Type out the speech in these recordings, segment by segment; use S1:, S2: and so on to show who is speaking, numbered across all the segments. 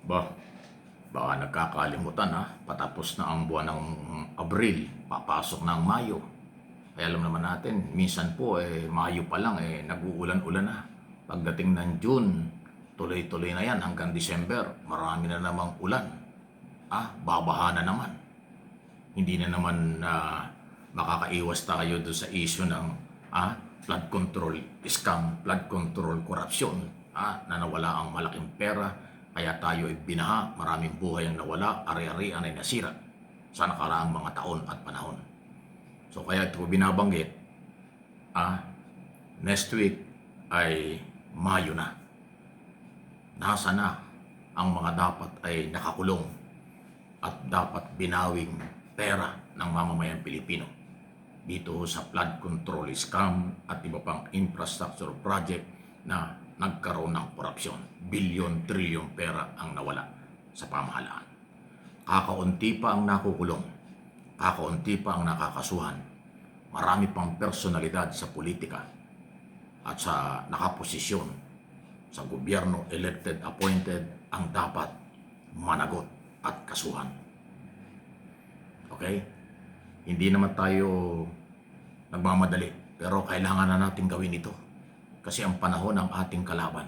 S1: Ba, baka nagkakalimutan ha, patapos na ang buwan ng Abril, papasok na ang Mayo. Kaya alam naman natin, minsan po Mayo pa lang nag-uulan-ulan na. Pagdating ng June, tuloy-tuloy na yan hanggang December, marami na namang ulan. Babaha na naman. Hindi na naman makakaiwas tayo doon sa issue ng flood control scam, flood control corruption, na nawala ang malaking pera, kaya tayo ay binaha, maraming buhay ang nawala, ari-arian ay nasira sa nakaraang mga taon at panahon. So kaya ito binabanggit, next week ay Mayo na. Nasa na ang mga dapat ay nakakulong at dapat binawing pera ng mamamayang Pilipino dito sa flood control scam at iba pang infrastructure project na nagkaroon ng korupsyon. Bilyon, trilyon pera ang nawala sa pamahalaan. Kakaunti pa ang nakukulong, kakaunti pa ang nakakasuhan. Marami pang personalidad sa politika at sa nakaposisyon sa gobyerno, elected, appointed, ang dapat managot at kasuhan. Okay? Hindi naman tayo nagmamadali, pero kailangan na natin gawin ito kasi ang panahon ng ating kalaban.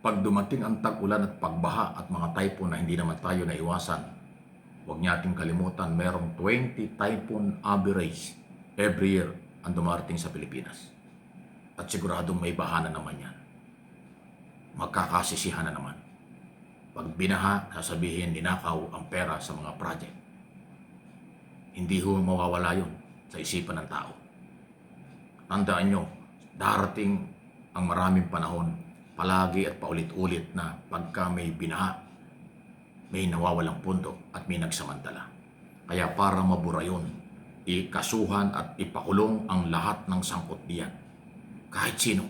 S1: Pag dumating ang tag-ulan at pagbaha at mga typhoon na hindi naman tayo naiwasan, huwag nating kalimutan merong 20 typhoon average every year ang dumarating sa Pilipinas. At siguradong may baha na naman yan. Magkakasisihan na naman. Pag binaha, sasabihin ninakaw ang pera sa mga project. Hindi ho mawawala yun sa isipan ng tao. Tandaan nyo, darating ang maraming panahon, palagi at paulit-ulit na pagka may binaha, may nawawalang pundo at may nagsamantala. Kaya para mabura yun, ikasuhan at ipakulong ang lahat ng sangkot diyan. Kahit sino.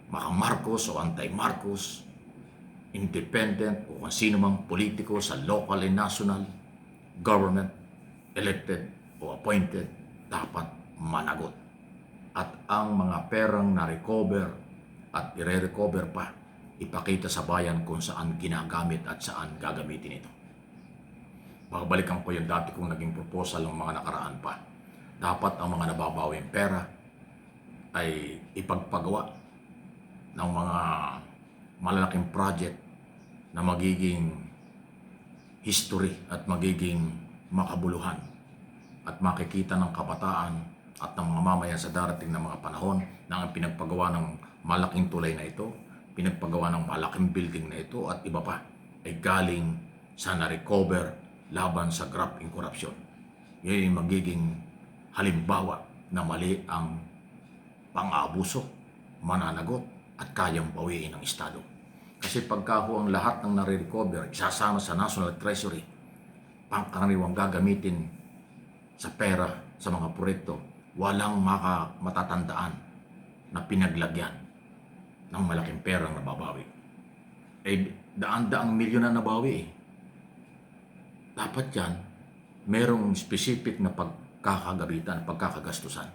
S1: Maka Marcos o anti-Marcos, independent o kung sino mang politiko sa local and national government, elected o appointed, dapat managot. At ang mga perang na-recover at i-recover pa, ipakita sa bayan kung saan ginagamit at saan gagamitin ito. Babalikan ko yung dati kong naging proposal ng mga nakaraan pa. Dapat ang mga nababawing pera ay ipagpagawa ng mga malalaking project na magiging history at magiging makabuluhan at makikita ng kabataan at ng mga mamayan sa darating na mga panahon na ang pinagpagawa ng malaking tulay na ito, pinagpagawa ng malaking building na ito at iba pa ay galing sa na-recover laban sa graft and corruption. Yun yung magiging halimbawa na mali ang pang-aabuso, mananagot at kayang bawiin ng Estado. Kasi pagka ho ang lahat ng nare-recover isasama sa National Treasury, pangkaraniwang gagamitin sa pera, sa mga proyekto, walang matatandaan na pinaglagyan ng malaking perang nababawi. Daan-daang milyon na nabawi. Dapat yan, merong specific na pagkakagabitan, pagkakagastusan.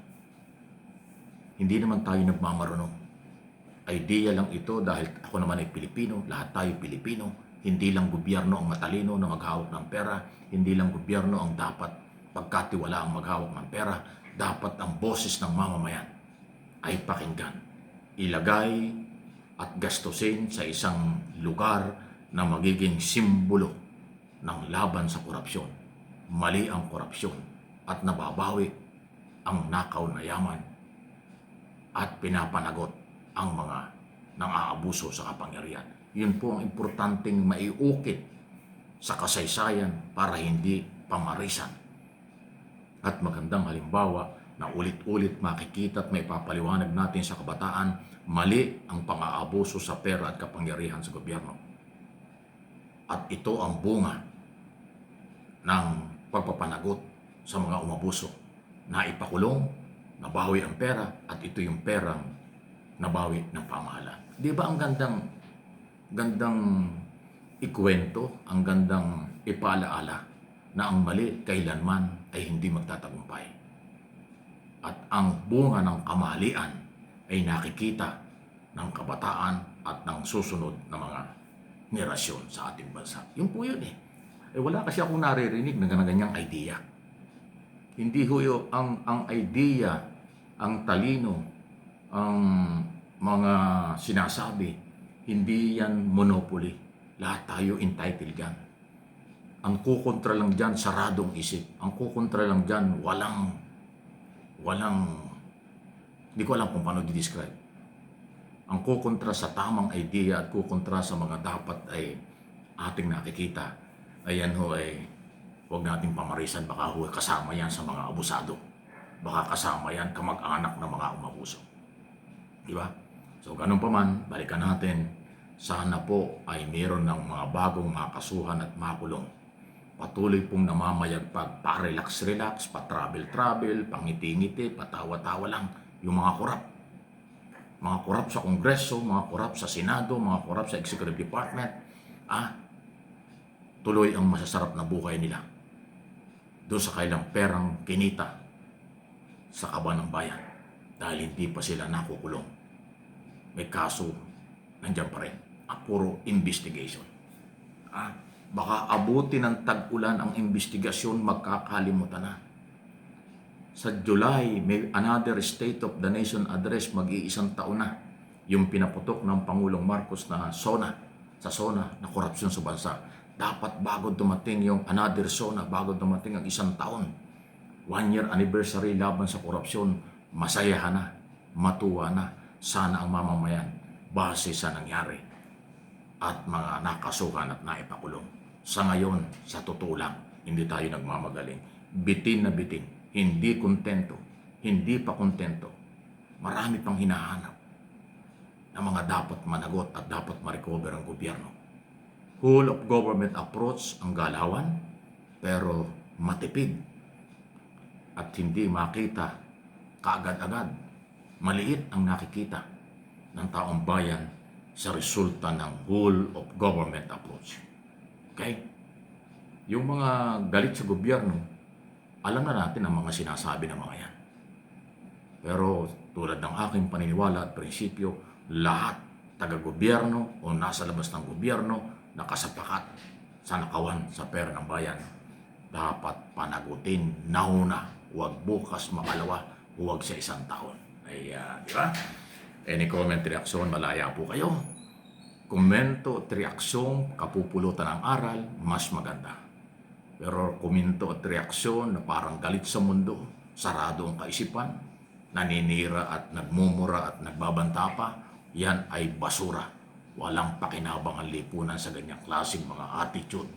S1: Hindi naman tayo nagmamarunong. Idea lang ito dahil ako naman ay Pilipino, lahat tayo Pilipino. Hindi lang gobyerno ang matalino na maghawak ng pera, hindi lang gobyerno ang dapat pagkatiwala ang maghawak ng pera, dapat ang boses ng mamamayan ay pakinggan, ilagay at gastusin sa isang lugar na magiging simbolo ng laban sa korupsyon. Mali ang korupsyon at nababawi ang nakaw na yaman at pinapanagot ang mga nang-aabuso sa kapangyarihan. Yun po ang importanteng maiukit sa kasaysayan para hindi pamarisan. At magandang halimbawa na ulit-ulit makikita at may papaliwanag natin sa kabataan, mali ang pang-aabuso sa pera at kapangyarihan sa gobyerno. At ito ang bunga ng pagpapanagot sa mga umabuso na ipakulong, nabawi ang pera at ito yung perang nabawi ng pamahalaan. Di ba ang gandang ikwento, ang gandang ipaalaala na ang mali kailanman ay hindi magtatagumpay. At ang bunga ng kamalian ay nakikita ng kabataan at ng susunod na mga henerasyon sa ating bansa. Yun po yun eh. Wala kasi akong naririnig na ganyang idea. Hindi ho yun, ang idea, ang talino, ang mga sinasabi, hindi yan monopoly. Lahat tayo entitled yan. Ang kukontra lang dyan, saradong isip. Ang kukontra lang dyan, walang, hindi ko alam kung paano di-describe. Ang kukontra sa tamang idea at kukontra sa mga dapat ay ating nakikita, ayan ho ay huwag nating pamarisan, baka ho kasama yan sa mga abusado. Baka kasama yan kamag-anak ng mga umabuso. Di ba? So ganun pa man, balikan natin, sana po ay meron ng mga bagong makasuhan at makulong. Patuloy pong namamayagpag, pa-relax-relax, pa-travel-travel, pangiti-ngiti, patawa-tawa lang yung mga korap. Mga korap sa Kongreso, mga korap sa Senado, mga korap sa Executive Department, tuloy ang masasarap na buhay nila doon sa kailang perang kinita sa kaba ng bayan dahil hindi pa sila nakukulong. May kaso, nandiyan pa rin. Puro investigation. Baka abuti ng tag-ulan ang investigasyon, magkakalimutan na. Sa July, may another State of the Nation address, mag-iisang taon na. Yung pinaputok ng Pangulong Marcos na SONA, sa SONA, na korupsyon sa bansa. Dapat bago dumating yung another SONA, bago dumating ang isang taon, 1-year anniversary laban sa korupsyon, masayahan na, matuwa na, sana ang mamamayan, base sa nangyari at mga nakasuhan at naipakulong. Sa ngayon, sa totoo lang, hindi tayo nagmamagaling. Bitin na bitin, hindi kontento, hindi pa kontento. Marami pang hinahanap na mga dapat managot at dapat ma-recover ang gobyerno. Whole of government approach ang galawan, pero matipid at hindi makita kaagad-agad. Maliit ang nakikita ng taong bayan sa resulta ng whole of government approach. Okay? Yung mga galit sa gobyerno, alam na natin ang mga sinasabi ng mga yan. Pero tulad ng aking paniniwala at prinsipyo, lahat taga-gobyerno o nasa labas ng gobyerno nakasapakat sa nakawan sa pera ng bayan, dapat panagutin nauna, huwag bukas makalawa, huwag sa isang taon. Ay, di ba? Any comment, reaksyon, malaya po kayo. Komento at reaksyon, kapupulutan ng aral, mas maganda. Pero komento at reaksyon na parang galit sa mundo, sarado ang kaisipan, naninira at nagmumura at nagbabanta pa, yan ay basura. Walang pakinabang ang lipunan sa ganyang klaseng mga attitude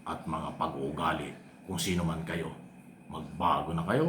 S1: at mga pag-uugali. Kung sino man kayo, magbago na kayo.